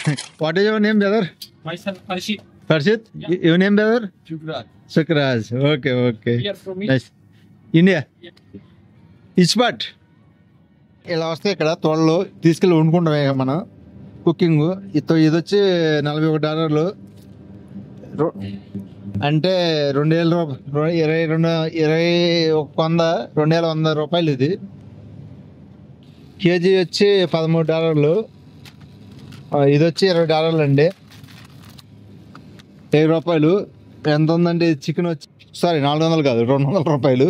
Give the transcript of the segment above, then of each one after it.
What is your name, brother? Myself, Harshit. Harshit? Yeah. Your name, brother? Shukraj. Sukraj. Okay, okay. Here from me. Nice. India? Yeah. Each part? ఇలా వస్తే ఇక్కడ తోటలో తీసుకెళ్ళి వండుకుంటామే మనం cooking. ఇది వచ్చి $41 అంటే 2100 రూపాయలు. ఇది కేజీ వచ్చి $13. ఇది వచ్చి $20 అండి. $1000 ఎంత ఉందండి. చికెన్ వచ్చి 400 కాదు, $200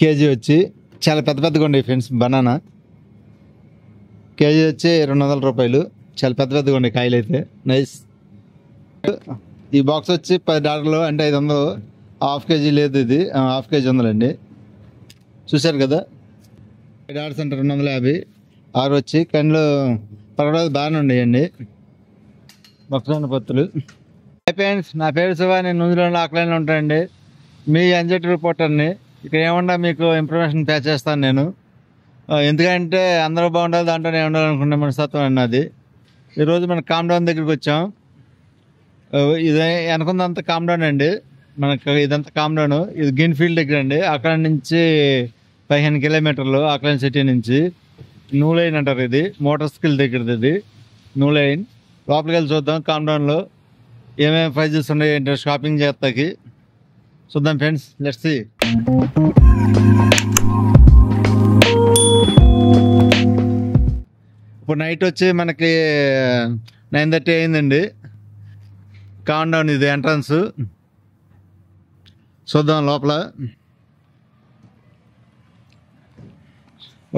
కేజీ వచ్చి. చాలా పెద్ద పెద్దగా ఉండే ఫ్రెండ్స్. బనానా కేజీ వచ్చి $200. చాలా పెద్ద పెద్దగా ఉండే కాయలు అయితే. నైస్. ఈ బాక్స్ వచ్చి $10 అంటే 500. హాఫ్ కేజీ లేదు, ఇది హాఫ్ కేజీ ఉందండి. చూశారు కదా. $5 అంటే 250. 6 వచ్చి కండ్లు పర్వాలేదు, బాగానే ఉండేయండి. మొక్కజొన్న పొత్తులు. ఫ్రెండ్స్, నా పేరు శివ. నేను నూజిలాండ్ ఆక్లాండ్లో ఉంటానండి. మీ ఎన్జెట్ రిపోర్టర్ని. ఇక్కడ ఏమన్నా మీకు ఇన్ఫర్మేషన్ ప్యాచ్ చేస్తాను నేను. ఎందుకంటే అందరూ బాగుండాలి, దాంట్లో నేను ఉండాలనుకునే మనస్తత్వం అన్నది. ఈరోజు మనం కామ్ డౌన్ దగ్గరికి వచ్చాం. ఇది వెనకుందంతా కామ్ డౌన్ అండి. మనకు ఇదంతా కామ్ డౌన్. ఇది గ్రీన్ ఫీల్డ్ దగ్గర అండి. అక్కడ నుంచి 15 కిలోమీటర్లు ఆక్లాండ్ సిటీ నుంచి. న్యూ లైన్ అంటారు ఇది. మోటార్ స్కిల్ దగ్గరది ఇది న్యూ లైన్. లోపలికి వెళ్ళి చూద్దాం కామ్ డౌన్లో ఏమేమి ప్రైజెస్ ఉన్నాయి ఏంటో షాపింగ్ చేస్తాకి చూద్దాం ఫ్రెండ్స్. Let's see. ఇప్పుడు నైట్ వచ్చి మనకి 9:30 అయిందండి. కామ్ డౌన్ ఇది ఎంట్రన్స్. చూద్దాం లోపల.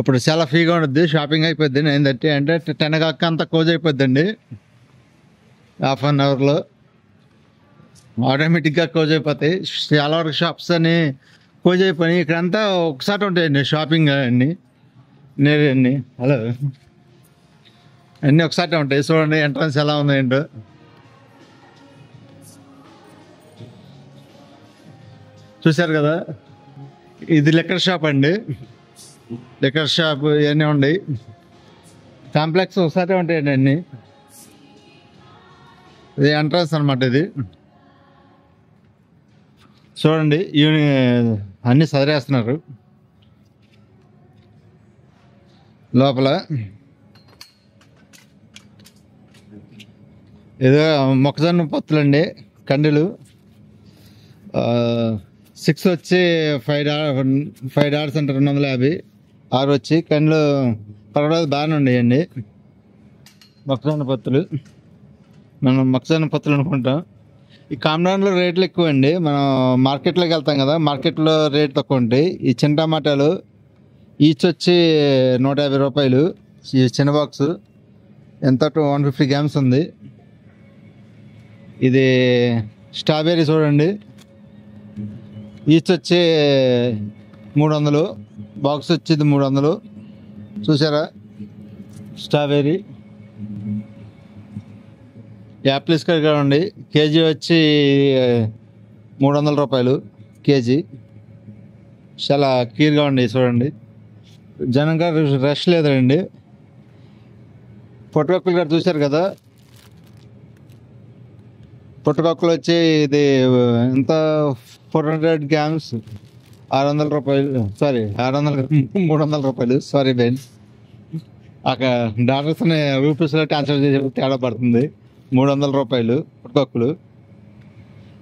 ఇప్పుడు చాలా ఫ్రీగా ఉంటుంది. షాపింగ్ అయిపోద్ది 9:30 అంటే 10 o'clock అంతా క్లోజ్ అయిపోద్దండి. హాఫ్ అన్ అవర్లో ఆటోమేటిక్గా క్లోజ్ అయిపోతాయి. చాలా వరకు షాప్స్ అని క్లోజ్ అయిపోయి ఇక్కడంతా ఒకసారి ఉంటాయండి షాపింగ్ అన్నీ. నేరన్నీ హలో అన్నీ ఒకసారి ఉంటాయి. చూడండి ఎంట్రన్స్ ఎలా ఉంది ఏంటో. చూశారు కదా. ఇది లిక్కర్ షాప్ అండి. లిక్కర్ షాప్ ఇవన్నీ ఉన్నాయి. కాంప్లెక్స్ ఒకసారి ఉంటాయండి అన్నీ. ఇది ఎంట్రన్స్ అనమాట. ఇది చూడండి. అన్నీ సదిరేస్తున్నారు లోపల. ఏదో మొక్కజొన్న పొత్తులండి, కండెలు. 6 వచ్చి $5 అంటే 250. 6 వచ్చి కండ్లు పర్వాలేదు, బాగానే ఉండేయండి. మొక్కజొన్న పొత్తులు. మనం మొక్కజొన్న పొత్తులు అనుకుంటాం. ఈ కామ్ డౌన్లో రేట్లు ఎక్కువ అండి. మనం మార్కెట్లోకి వెళ్తాం కదా, మార్కెట్లో రేట్ తక్కువ ఉంటాయి. ఈ చిన్న టమాటాలు ఈచ్ వచ్చి $150. ఈ చిన్న బాక్స్ ఎంత 150 grams ఉంది. ఇది స్ట్రాబెర్రీ చూడండి. ఈచ్ వచ్చి 300. బాక్స్ వచ్చేది 300. చూసారా స్ట్రాబెర్రీ. యాపిల్స్ కూడా ఉంది. కేజీ వచ్చి $300 కేజీ. చాలా క్లియర్గా ఉంది చూడండి. జనంగా రష్ లేదండి. పొట్టుకొక్కలు కూడా చూశారు కదా. పొట్టుకొక్కలు వచ్చి ఇది ఎంత 400 grams $600. సారీ 300. Sorry Ben. అక్కడ డాలర్స్ని రూపీస్లో ట్రాన్స్ఫర్ చేసే తేడా పడుతుంది. $300 పుట్టుకొక్కలు.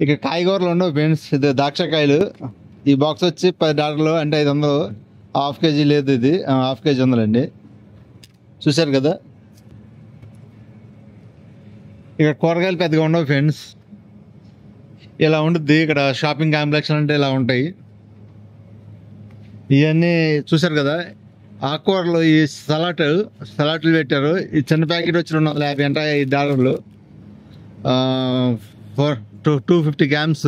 ఇక కాయగూరలు ఉండవు ఫ్రెండ్స్. ఇది ద్రాక్షకాయలు. ఈ బాక్స్ వచ్చి $10 అంటే 500. హాఫ్ కేజీ లేదు, ఇది హాఫ్ కేజీ ఉందండి. చూశారు కదా. ఇక్కడ కూరగాయలు పెద్దగా ఉండవు ఫ్రెండ్స్. ఇలా ఉంటుంది ఇక్కడ షాపింగ్ కాంప్లెక్స్ అంటే ఇలా ఉంటాయి. ఇవన్నీ చూశారు కదా. ఆకుకూరలు ఈ సలాట్లు పెట్టారు. ఈ చిన్న ప్యాకెట్ వచ్చి $250 అంటే $5. 250 grams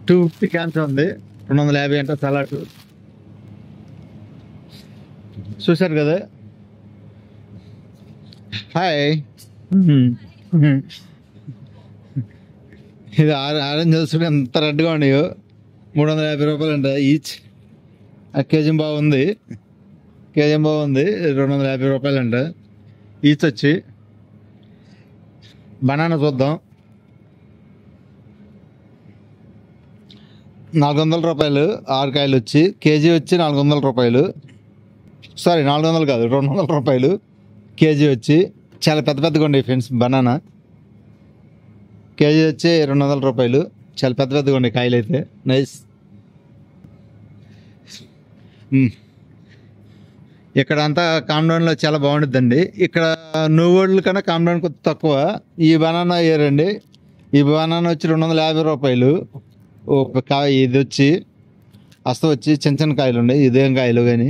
250 grams ఉంది. 250 అంటే సలాడ్. చూశారు కదా. హాయ్. ఇది ఆరెంజ్ చూసుకుంటే ఎంత రెడ్గా ఉన్నాయో. $350 అంట ఈచ్. కేజీ బాగుంది. $250 అంట ఈచ్ వచ్చి. బనానా చూద్దాం. 400 రూపాయలు 6 కాయలు వచ్చి, కేజీ వచ్చి 400 రూపాయలు. సారీ 400 కాదు, 200 రూపాయలు కేజీ వచ్చి. చాలా పెద్ద పెద్దగా ఉండేవి ఫ్రెండ్స్ బనానా. కేజీ వచ్చి 200 రూపాయలు. చాలా పెద్ద పెద్దగా ఉండే కాయలు అయితే నైస్. ఇక్కడ అంతా కామ్డౌన్లో చాలా బాగుంటుందండి. ఇక్కడ నువ్వుళ్ళు కన్నా కామ్డౌన్ కొద్ది తక్కువ. ఈ బనానా ఏరండి, ఈ బనానా వచ్చి 250 రూపాయలు ఒక కాయ. ఇది వచ్చి వచ్చి చిన్న చిన్న కాయలు ఉండే, ఇదేం కాయలు కానీ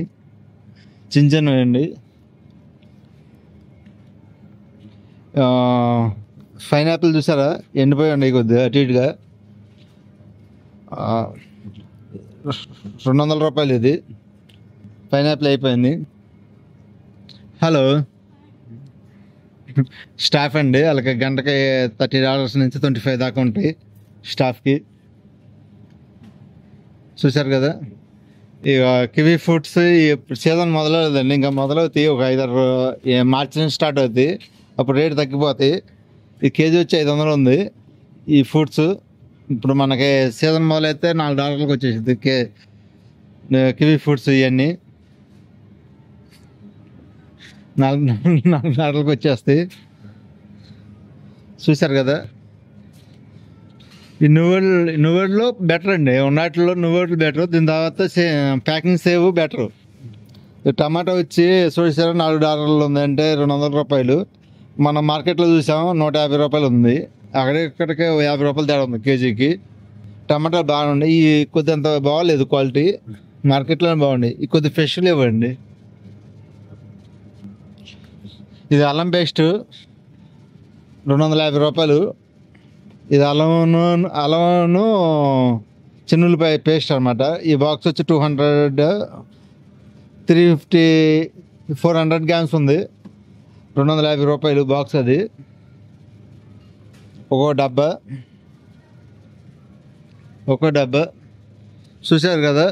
చిన్న చిన్నవి అండి. పైనాపిల్ చూసారా, ఎండిపోయి ఉన్నాయి కొద్దిగా అటు ఇటుగా. 200 రూపాయలు ఇది. పైనాపిల్ అయిపోయింది. హలో స్టాఫ్ అండి, వాళ్ళకి గంటకి $30 నుంచి 25 దాకా ఉంటాయి స్టాఫ్కి. చూసారు కదా. ఇక కివీ ఫ్రూట్స్ సీజన్ మొదలవుతుందండి, ఇంకా మొదలవుతాయి. ఒక 5-6 మార్చి నుంచి స్టార్ట్ అవుతాయి, అప్పుడు రేటు తగ్గిపోతాయి. ఈ కేజీ వచ్చి 500 ఉంది ఈ ఫ్రూట్స్. ఇప్పుడు మనకి సీజన్ మొదలైతే $4 వచ్చేసింది కివీ ఫ్రూట్స్. ఇవన్నీ $4 వచ్చేస్తాయి. చూసారు కదా. ఈ నువ్వుల్లో బెటర్ అండి, ఉన్నట్లో నువ్వులు బెటర్. దీని తర్వాత ప్యాకింగ్ సేవ్ బెటర్. టమాటో వచ్చి చూసారా $4 ఉంది, అంటే 200 రూపాయలు. మనం మార్కెట్లో చూసాం 150 రూపాయలు ఉంది. ఇక్కడికి 50 రూపాయలు తేడా ఉంది కేజీకి. టమాటాలు బాగుంది. ఈ కొద్ది అంత బాగోలేదు క్వాలిటీ, మార్కెట్లోనే బాగుంది. ఈ కొద్ది ఫ్రెష్ లేవండి. ఇది అల్లం పేస్ట్ 250 రూపాయలు. ఇది అల్లమును చిన్నులపాయ పేస్ట్ అనమాట. ఈ బాక్స్ వచ్చి 200, 350, 400 గ్రామ్స్ ఉంది. 250 రూపాయలు బాక్స్. అది ఒక్కో డబ్బా. చూసారు కదా.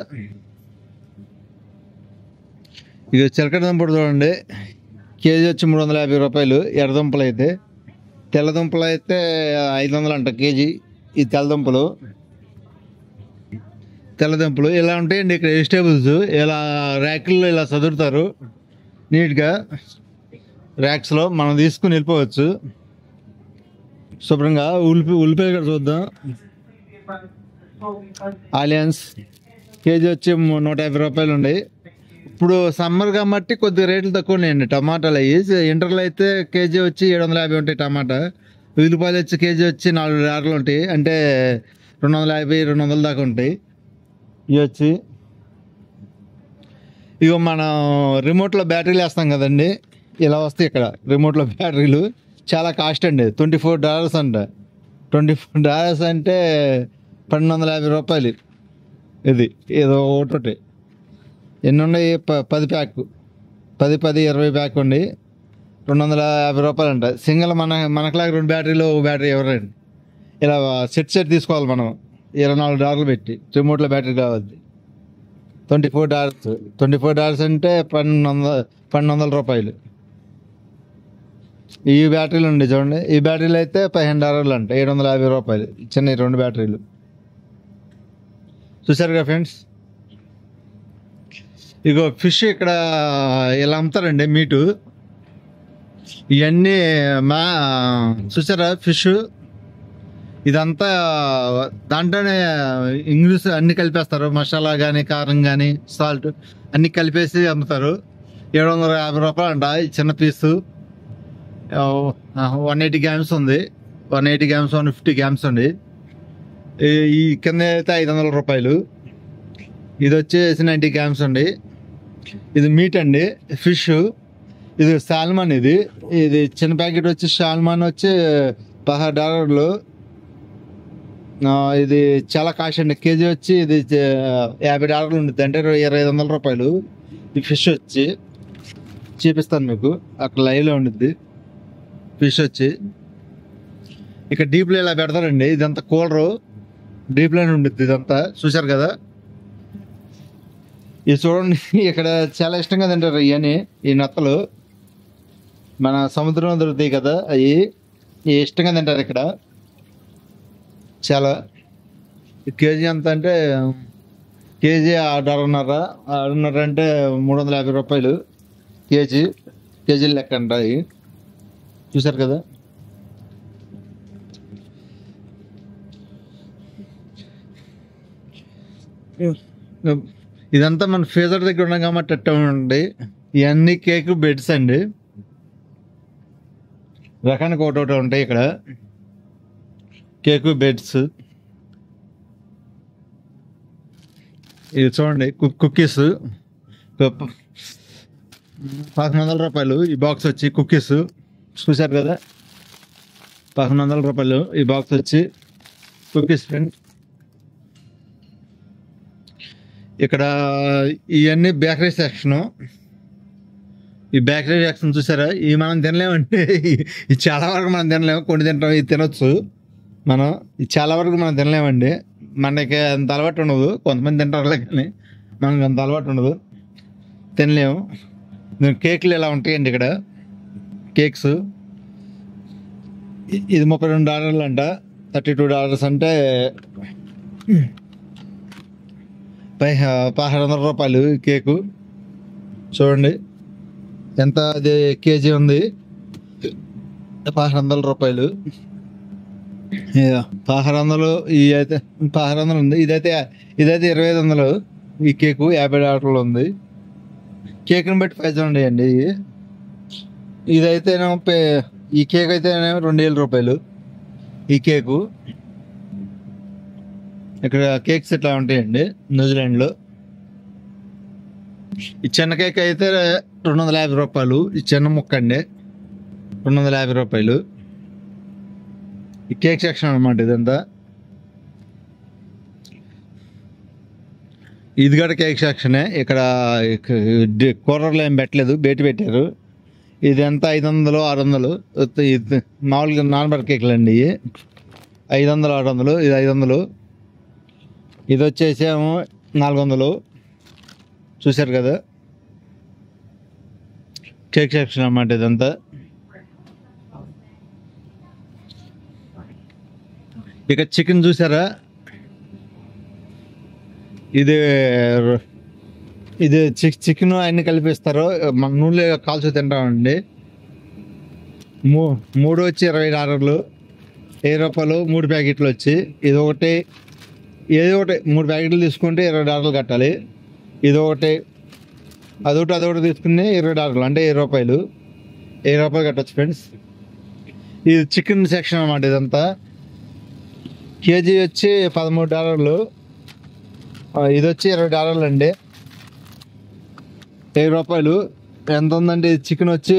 ఇక చిలకడ దుంపలు చూడండి, కేజీ వచ్చి 350 రూపాయలు. ఎర్రదుంపలు అయితే, తెల్లదుంపలు అయితే 500 అంట కేజీ. ఈ తెల్లదుంపలు ఇలా ఉంటాయండి ఇక్కడ వెజిటేబుల్స్. ఇలా ర్యాకుల్లో ఇలా చదువుతారు నీట్గా. ర్యాక్స్లో మనం తీసుకుని వెళ్ళిపోవచ్చు శుభ్రంగా. ఉల్లిపాయలు కూడా చూద్దాం. ఆలియన్స్ కేజీ వచ్చి 150 రూపాయలు ఉన్నాయి. ఇప్పుడు సమ్మర్ కాబట్టి కొద్దిగా రేట్లు తక్కువ ఉన్నాయండి టమాటాలు అవి. ఇంటర్లో అయితే కేజీ వచ్చి 750 ఉంటాయి టమాటా. ఉల్లిపాయలు వచ్చి కేజీ వచ్చి $4 ఉంటాయి, అంటే 250, 200 దాకా ఉంటాయి. ఇవి వచ్చి ఇగో మనం రిమోట్లో బ్యాటరీలు వేస్తాం కదండి, ఇలా వస్తాయి ఇక్కడ రిమోట్లో బ్యాటరీలు. చాలా కాస్ట్ అండి, $24 అంట. $24 అంటే 1250 రూపాయలు. ఇది ఏదో ఒకటి. ఎన్ని ఉన్నాయి? 10 ప్యాక్, 20 ప్యాక్ ఉండి 250 రూపాయలు అంట. సింగిల్ మనకులాగా 2 బ్యాటరీలు, ఒక బ్యాటరీ ఎవరండి. ఇలా సెట్ తీసుకోవాలి మనం $24 పెట్టి. రిమోట్లో బ్యాటరీ కావాలి. $24 అంటే 1200 రూపాయలు. ఈ బ్యాటరీలు ఉండి చూడండి, ఈ బ్యాటరీలు అయితే $15 అంట, 750 రూపాయలు. చిన్న 2 బ్యాటరీలు. చూసారు కదా ఫ్రెండ్స్. ఇగో ఫిష్ ఇక్కడ ఇలా అమ్ముతారండి, మీటు. ఇవన్నీ చూసారా ఫిష్. ఇదంతా దాంట్లోనే ఇంగ్లీష్ అన్ని కలిపేస్తారు, మసాలా కానీ కారం కానీ సాల్ట్ అన్ని కలిపేసి అమ్ముతారు. 750 రూపాయలు అంట ఈ చిన్న పీసు. 180 గ్రామ్స్ ఉంది, 180 గ్రామ్స్, 150 గ్రామ్స్ ఉంది. ఈ కింద అయితే 500 రూపాయలు. ఇది వచ్చేసి 90 గ్రామ్స్ అండి. ఇది మీట్ అండి, ఫిష్. ఇది సాల్మన్. ఇది చిన్న ప్యాకెట్ వచ్చి సాల్మన్ వచ్చి $16. ఇది చాలా కాస్ట్ అండి. కేజీ వచ్చి ఇది $50 ఉంటుంది, అంటే 2500 రూపాయలు. ఈ ఫిష్ వచ్చి చూపిస్తాను మీకు, అక్కడ లైవ్లో ఉండిద్ది ఫిష్ వచ్చి. ఇక్కడ డీప్లో ఇలా పెడతారండి. ఇదంతా కూలరు, డీప్లోనే ఉండిద్ది ఇదంతా. చూసారు కదా. ఇది చూడండి, ఇక్కడ చాలా ఇష్టంగా తింటారు ఇవన్నీ. ఈ నత్తలు మన సముద్రంలో దొరుకుతాయి కదా అవి. ఇష్టంగా తింటారు ఇక్కడ చాలా. కేజీ ఎంత అంటే కేజీ $6.5 అంటే $350 కేజీ. కేజీలు లెక్క ఉంటాయి చూసారు కదా. ఇదంతా మన ఫేజర్ దగ్గర ఉన్నాం కాబట్టి అట్ట ఉండి ఇవన్నీ కేక్ బెడ్స్ అండి. రకానికి ఒకటి ఉంటాయి ఇక్కడ కేక్ బెడ్స్. ఇది చూడండి కుక్కీస్ $1100 ఈ బాక్స్ వచ్చి కుక్కీస్ చూసారు కదా. $1100 ఈ బాక్స్ వచ్చి కుక్కీస్ ఫ్రెండ్. ఇక్కడ ఇవన్నీ బేకరీ సెక్షను. ఈ బేకరీ సెక్షన్ చూసారా, ఇవి మనం తినలేమంటే ఇది చాలా వరకు మనం తినలేము. కొన్ని తింటాం, ఇది తినొచ్చు మనం. ఇది చాలా వరకు మనం తినలేమండి. మనకి అంత అలవాటు ఉండదు. కొంతమంది తింటారులే కానీ మనకు అంత అలవాటు ఉండదు, తినలేము. కేకులు ఇలా ఉంటాయండి ఇక్కడ కేక్స్. ఇది $32 అంట. $32 అంటే $1600 కేకు. చూడండి ఎంత అది కేజీ ఉంది. $1600. 1600 ఇవి అయితే 1600 ఉంది. ఇదైతే 2500 ఈ కేకు. $50 ఉంది. కేక్ని బట్టి ప్రైజ్ ఉండేయండి. ఇదైతేనేమో ఈ కేక్ అయితేనేమో $2000 ఈ కేకు. ఇక్కడ కేక్స్ ఇట్లా ఉంటాయండి న్యూజిలాండ్లో. ఈ చిన్న కేక్ అయితే $250. ఈ చిన్న ముక్క అండి $250. ఈ కేక్ సెక్షన్ అనమాట ఇదంతా. ఇది కూడా కేక్ సెక్షనే. ఇక్కడ కూరలు ఏం పెట్టలేదు, బయట పెట్టారు. ఇది ఎంత 500 600. మామూలుగా నార్మల్ కేకులు అండి ఇవి. 500 600. ఇది 500. ఇది వచ్చేసేమో 400. చూశారు కదా కేక్ సెక్షన్ అన్నమాట ఇదంతా. ఇక చికెన్ చూసారా, ఇది చికెన్ అన్ని కలిపిస్తారు. మన నూనెలో కాల్చి తింటామండి. 3 వచ్చి $20. $20 3 ప్యాకెట్లు వచ్చి. ఇది ఒకటి ఏదో ఒకటి 3 ప్యాకెట్లు తీసుకుంటే $20 కట్టాలి. ఇది ఒకటి అదొకటి తీసుకుని $20 అంటే $20 కట్టచ్చు ఫ్రెండ్స్. ఇది చికెన్ సెక్షన్ అన్నమాట ఇదంతా. కేజీ వచ్చి $13. ఇది వచ్చి $20 అండి. $10 ఎంత ఉందండి. చికెన్ వచ్చి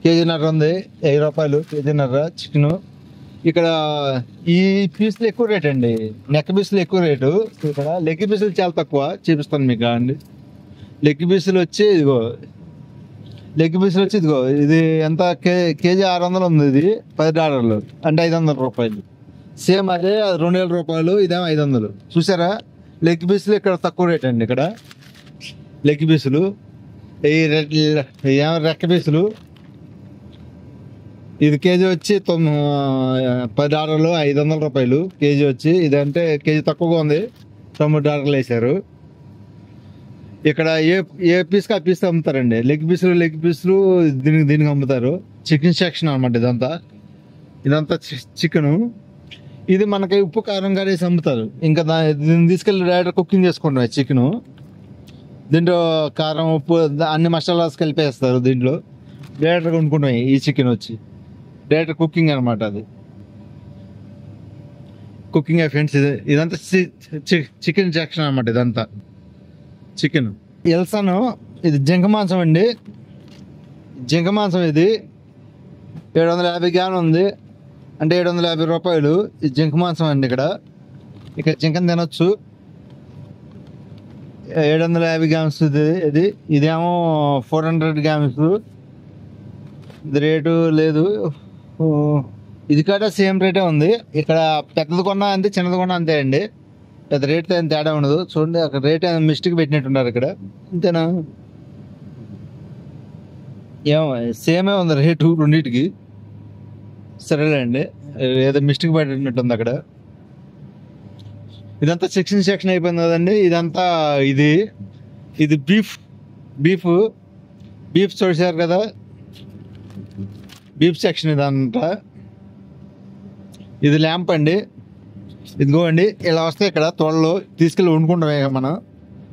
కేజీన్నర ఉంది. $10 కేజీన్నర చికెను. ఇక్కడ ఈ పీసులు ఎక్కువ రేట్ అండి. నెక్ పీసులు ఎక్కువ రేటు. ఇక్కడ లెగ్ పీసులు చాలా తక్కువ. చూపిస్తాను మీకు అండి. లెగ్ పీసులు వచ్చి ఇదిగో ఇది ఎంత కేజీ 600 ఉంది. ఇది $10 అంటే $500. సేమ్ అదే $2000. ఇదేమో 500. చూసారా లెగ్ పీసులు ఇక్కడ తక్కువ రేట్ అండి. ఇక్కడ లెగ్ పీసులు ఏమో రెక్క పీసులు. ఇది కేజీ వచ్చి $10 $500 కేజీ వచ్చి. ఇదంటే కేజీ తక్కువగా ఉంది. $9 వేశారు. ఇక్కడ ఏ పీస్కి ఆ పీస్ అమ్ముతారండి. లెగ్ పీసులు దీనికి అమ్ముతారు. చికెన్ సెక్షన్ అనమాట ఇదంతా చికెను. ఇది మనకి ఉప్పు కారం వేసి అమ్ముతారు. ఇంకా దీన్ని తీసుకెళ్ళి డైరెక్ట్ కుకింగ్ చేసుకుంటాం చికెను. దీంట్లో కారం ఉప్పు అన్ని మసాలాస్ కలిపేస్తారు. దీంట్లో డైరెక్ట్గా వండుకుంటాం ఈ చికెన్ వచ్చి. డైరెక్ట్ కుకింగ్ అనమాట అది. Cooking friends. ఇదంతా చికెన్ సెక్షన్ అనమాట ఇదంతా చికెన్. ఎల్సాను ఇది జింక మాంసం అండి. జింక మాంసం ఇది 750 గ్రాములు ఉంది. అంటే $750. ఇది జింక మాంసం అండి. ఇక్కడ జింకను తినొచ్చు. 750 గ్రామ్స్ ఇదేమో 400 గ్రామ్స్. ఇది రేటు లేదు. ఇది కూడా సేమ్ రేటే ఉంది. ఇక్కడ పెద్దది కొన్నా అంతే, చిన్నది కొన్నా అంతే అండి. పెద్ద రేట్ ఏం తేడా ఉండదు. చూడండి అక్కడ రేట్ మిస్టేక్ పెట్టినట్టున్నారు ఇక్కడ. అంతేనా ఏమో సేమే ఉంది రేటు రెండింటికి. సరేలేండి, ఏదో మిస్టేక్ పడినట్టుంది అక్కడ. ఇదంతా సెక్షన్ అయిపోయింది కదండి. ఇదంతా ఇది ఇది బీఫ్ బీఫ్ బీఫ్ చూసారు కదా, బీఫ్ సెక్షన్ ఇదంతా. ఇది ల్యాంప్ అండి. ఇదిగోండి ఇలా వస్తాయి ఇక్కడ తోళ్ళు తీసుకెళ్ళి వండుకుంటామే మనం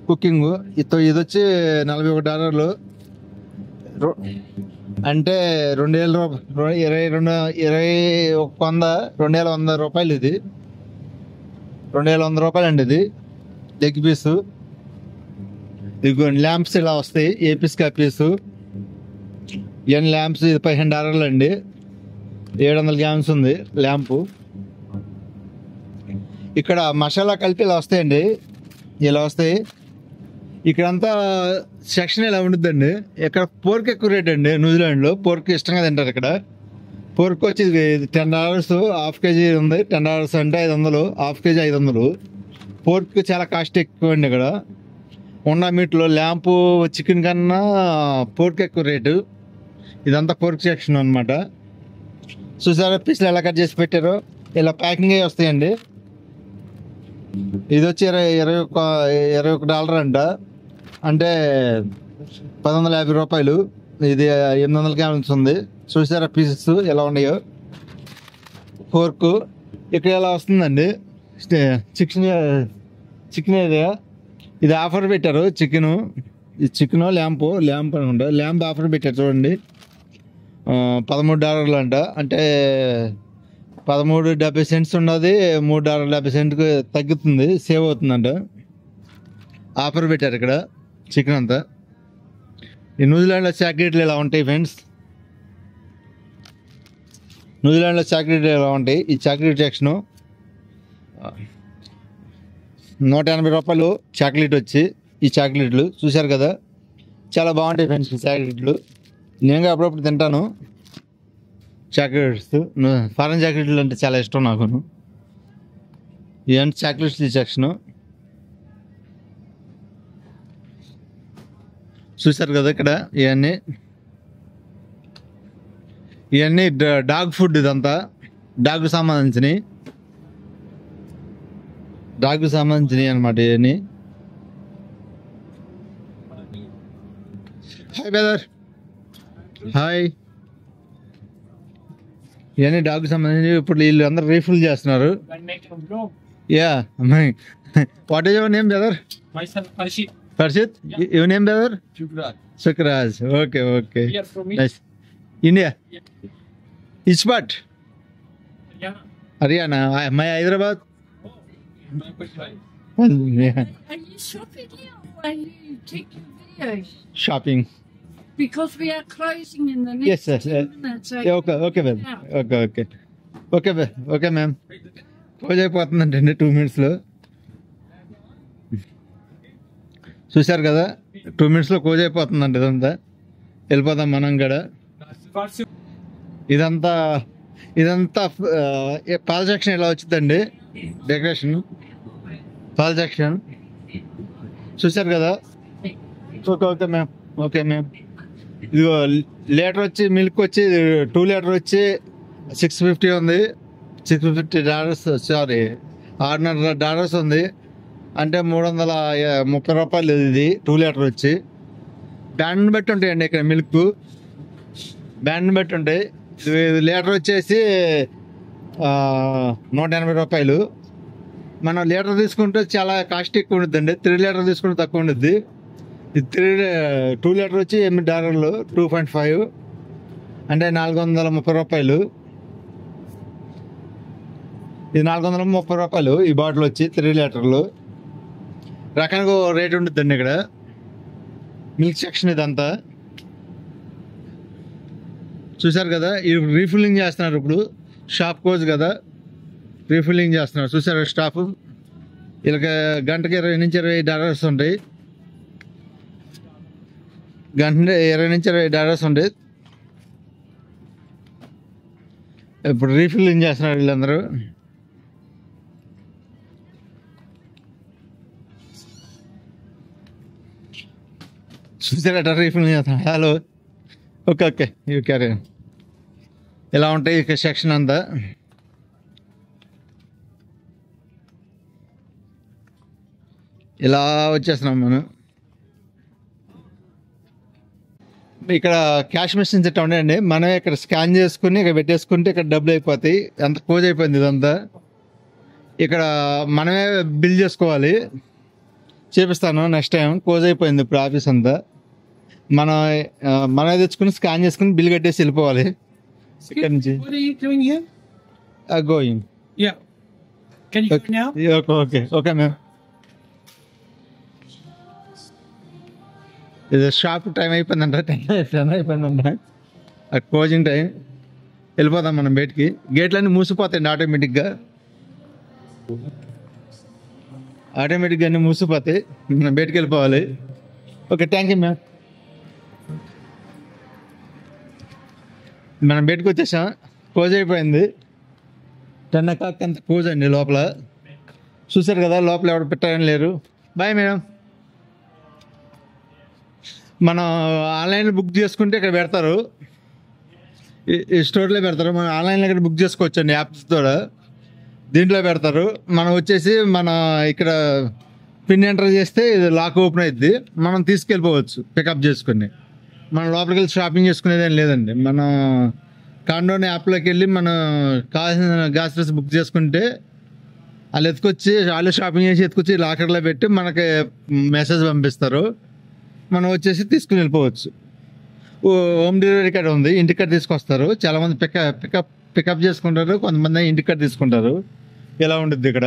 కుకింగ్. ఇది వచ్చి $41 అంటే 2100 రూపాయలు. ఇది 2100 రూపాయలు అండి. ఇది లెగ్ పీసు. ఇదిగోండి ల్యాంప్స్ ఇలా వస్తాయి, ఏ పీస్కి ఆ పీసు. ఇవన్నీ ల్యాంప్స్. ఇది $15 అండి. 700 గ్రామ్స్ ఉంది ల్యాంపు. ఇక్కడ మసాలా కలిపి ఇలా వస్తాయండి, ఇలా వస్తాయి. ఇక్కడంతా సెక్షన్ ఇలా ఉంటుందండి. ఇక్కడ పోర్క్ ఎక్కువ రేట్ అండి. న్యూజిలాండ్లో పోర్క్ ఇష్టంగా తింటారు. ఇక్కడ పోర్క్ వచ్చి $10, హాఫ్ కేజీ ఉంది. $10 అంటే 500, హాఫ్ కేజీ 500. పోర్క్ చాలా కాస్ట్ ఎక్కువ అండి ఇక్కడ. ఉన్న మీట్లో ల్యాంపు చికెన్ కన్నా పోర్క్ ఎక్కువ రేటు. ఇదంతా పోర్క్ సెక్షన్ అనమాట. చూసారా పీసులు ఎలా కట్ చేసి పెట్టారో, ఇలా ప్యాకింగ్ అయ్యి వస్తాయండి. ఇది వచ్చి $21 అంట, అంటే 1150 రూపాయలు. ఇది 800 గ్రామ్స్ ఉంది. చూసారా పీసెస్ ఎలా ఉన్నాయో. పోర్కు ఇక్కడ ఎలా వస్తుందండి. చికెన్ ఏరియా ఇది ఆఫర్ పెట్టారు. చికెన్ ల్యాంప్ అనుకుంటా. ల్యాంప్ ఆఫర్ పెట్టారు చూడండి. $13 అంట, అంటే 13.70 ఉన్నది. $3.70 తగ్గుతుంది, సేవ్ అవుతుందంట. ఆఫర్ పెట్టారు ఇక్కడ చికెన్ అంతా. ఈ న్యూజిలాండ్లో చాక్లెట్లు ఇలా ఉంటాయి ఫ్రెండ్స్. న్యూజిలాండ్లో చాక్లెట్లు ఇలా ఉంటాయి. ఈ చాక్లెట్ సెక్షను $180 చాక్లెట్ వచ్చి. ఈ చాక్లెట్లు చూశారు కదా, చాలా బాగుంటాయి ఫ్రెండ్స్ ఈ చాక్లెట్లు. నేను అప్పుడప్పుడు తింటాను చాక్లెట్స్. ఫారెన్ చాక్లెట్లు అంటే చాలా ఇష్టం నాకు. ఇవన్నీ చాక్లెట్స్ సెక్షను చూసారు కదా. ఇక్కడ ఇవన్నీ డాగ్ ఫుడ్. ఇదంతా డాగ్కు సంబంధించినవి అనమాట. ఇవన్నీ హాయ్ బ్రదర్, హాయ్. ఇవన్నీ డాగ్కి సంబంధించి. ఇప్పుడు వీళ్ళు అందరూ రీఫిల్ చేస్తున్నారు. Yeah, what is your name brother? Harshit, your name brother? Sukraj. Okay. Here from Nice. India? Yeah. Which part? Haryana. My Hyderabad? Yeah. Are you shopping here or are you taking videos? Shopping. Because we are closing in the next Yes. 10 minutes. So Yeah, okay ma'am. Okay ma'am. Close అయిపోతుందంటే 2 minutesలో. చూశారు కదా, 2 minutesలో close అయిపోతుందంట. ఇదంతా వెళ్ళిపోదాం మనం కూడా. ఇదంతా పాల సెక్షన్ ఇలా వచ్చిందండి. డెకరేషన్ పాల సెక్షన్ చూశారు కదా. Okay ma'am. ఇదిగో లీటర్ వచ్చి మిల్క్ వచ్చి 2 లీటర్ వచ్చి $650 ఉంది. $650 సారీ $600 ఉంది. అంటే $330 ఇది 2 లీటర్ వచ్చి. బ్యాండ్ బట్టి ఉంటాయండి ఇక్కడ మిల్క్, బ్యాండ్ బట్టి ఉంటాయి. ఇది లీటర్ వచ్చేసి $180. మనం లీటర్ తీసుకుంటే చాలా కాస్ట్ ఎక్కువ ఉంటుందండి. 3 లీటర్ తీసుకుంటే తక్కువ ఉంటుంది. ఇది 2 లీటర్ వచ్చి $8, 2.5 అంటే $430. ఇది $430 ఈ బాటిల్ వచ్చి 3 లీటర్లు. రకానికి రేట్ ఉంటుందండి ఇక్కడ. మిల్క్ సెక్షన్ ఇదంతా చూసారు కదా. ఇది రీఫిల్లింగ్ చేస్తున్నారు. ఇప్పుడు షాప్ క్లోజ్ కదా, రీఫిల్లింగ్ చేస్తున్నారు. చూసారు స్టాఫ్. వీళ్ళకి గంటకి $20 నుంచి $20 ఉంటాయి. గంట $20 నుంచి $20 ఉంటాయి. ఇప్పుడు రీఫిల్లింగ్ చేస్తున్నారు వీళ్ళందరూ. చూసారట రీఫిల్లింగ్ చేస్తున్నారు. Hello, okay you carry. ఇలా ఉంటాయి ఇక సెక్షన్ అంతా. ఇలా వచ్చేస్తున్నాం మనం. ఇక్కడ క్యాష్ మెషిన్స్ ఇట్లా ఉన్నాయండి. మనం ఇక్కడ స్కాన్ చేసుకుని ఇక్కడ పెట్టేసుకుంటే ఇక్కడ డబ్బులు అయిపోతాయి. ఎంత క్లోజ్ అయిపోయింది ఇదంతా. ఇక్కడ మనమే బిల్ చేసుకోవాలి. చేపిస్తాను నెక్స్ట్ టైం. క్లోజ్ అయిపోయింది ఇప్పుడు ఆఫీస్ అంతా. మనమే తెచ్చుకుని స్కాన్ చేసుకుని బిల్ కట్టేసి వెళ్ళిపోవాలి ఇక్కడ నుంచి. What are you doing here? Going. Yeah. Can you go now? Okay okay ma'am. ఇది షాప్ టైం అయిపోయిందంట. 10 అయిపోయిందంట. Closing time. వెళ్ళిపోదాం మనం బయటికి. గేట్లన్నీ మూసిపోతాయండి ఆటోమేటిక్గా అన్నీ మూసిపోతాయి. మనం బయటికి వెళ్ళిపోవాలి. Okay thank you ma'am. మనం బయటకు వచ్చేసాం. క్లోజ్ అయిపోయింది. 10 o'clock అంత క్లోజ్ అండి లోపల. చూసారు కదా లోపల ఎవరు పెట్టారని లేరు. Bye madam. మనం ఆన్లైన్లో బుక్ చేసుకుంటే ఇక్కడ పెడతారు. ఈ స్టోర్లో పెడతారు. మనం ఆన్లైన్లో ఇక్కడ బుక్ చేసుకోవచ్చు అండి యాప్స్ ద్వారా. దీంట్లో పెడతారు. మనం వచ్చేసి ఇక్కడ పిన్ ఎంటర్ చేస్తే ఇది లాక్ ఓపెన్ అవుతుంది. మనం తీసుకెళ్ళిపోవచ్చు పికప్ చేసుకుని. మనం లోపలికి వెళ్ళి షాపింగ్ చేసుకునేది ఏం లేదండి. మనం కాండోన్ యాప్లోకి వెళ్ళి మనం కావాల్సిన గ్రాసరీస్ బుక్ చేసుకుంటే వాళ్ళు షాపింగ్ చేసి ఎత్తుకొచ్చి లాకర్లో పెట్టి మనకి మెసేజ్ పంపిస్తారు. మనం వచ్చేసి తీసుకుని వెళ్ళిపోవచ్చు. హోమ్ డెలివరీ కార్డ్ ఉంది. ఇంటికాడ తీసుకొస్తారు. చాలామంది పికప్ చేసుకుంటారు. కొంతమంది ఇంటికాడ తీసుకుంటారు. ఇలా ఉంటుంది ఇక్కడ.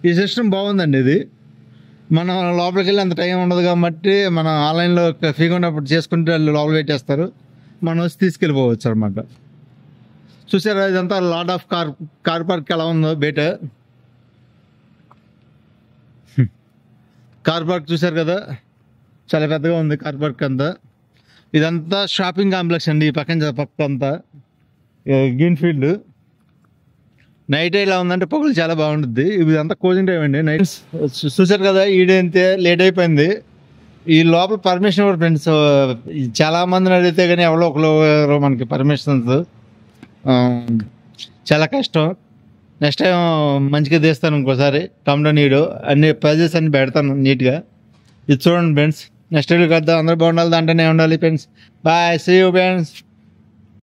ఈ సిస్టమ్ బాగుందండి ఇది. మనం లోపలికి వెళ్ళి అంత టైం ఉండదు కాబట్టి మనం ఆన్లైన్లో ఫ్రీగా ఉన్నప్పుడు చేసుకుంటే వాళ్ళు లోపల పెట్టేస్తారు. మనం వచ్చి తీసుకెళ్ళిపోవచ్చు అనమాట. చూసారా ఇదంతా లాట్ ఆఫ్ కార్ పార్క్ ఎలా ఉందో బయట. కార్ పార్క్ చూసారు కదా, చాలా పెద్దగా ఉంది కార్ పార్క్ అంతా. ఇదంతా షాపింగ్ కాంప్లెక్స్ అండి. ఈ పక్క అంతా గ్రీన్ ఫీల్డ్. నైట్ ఇలా ఉందంటే పొగలు చాలా బాగుంటుంది. ఇదంతా కోచింగ్ టైం అండి నైట్. చూసారు కదా ఈడంతే లేట్ అయిపోయింది. ఈ లోపల పర్మిషన్ కూడా ఫ్రెండ్స్ చాలా మందిని అడిగితే కానీ ఎవరో ఒకరు మనకి పర్మిషన్స్ చాలా కష్టం. నెక్స్ట్ టైం మంచిగా తీస్తాను ఇంకోసారి. కమ్డౌన్ నీడు అన్ని ప్రైజెస్ అన్ని పెడతాను నీట్గా. ఇది చూడండి ఫ్రెండ్స్. నెక్స్ట్ వీడియోకి వద్దాం. అందరూ బాగుండాలి, దాంట్లోనే ఉండాలి friends. Bye, see you friends.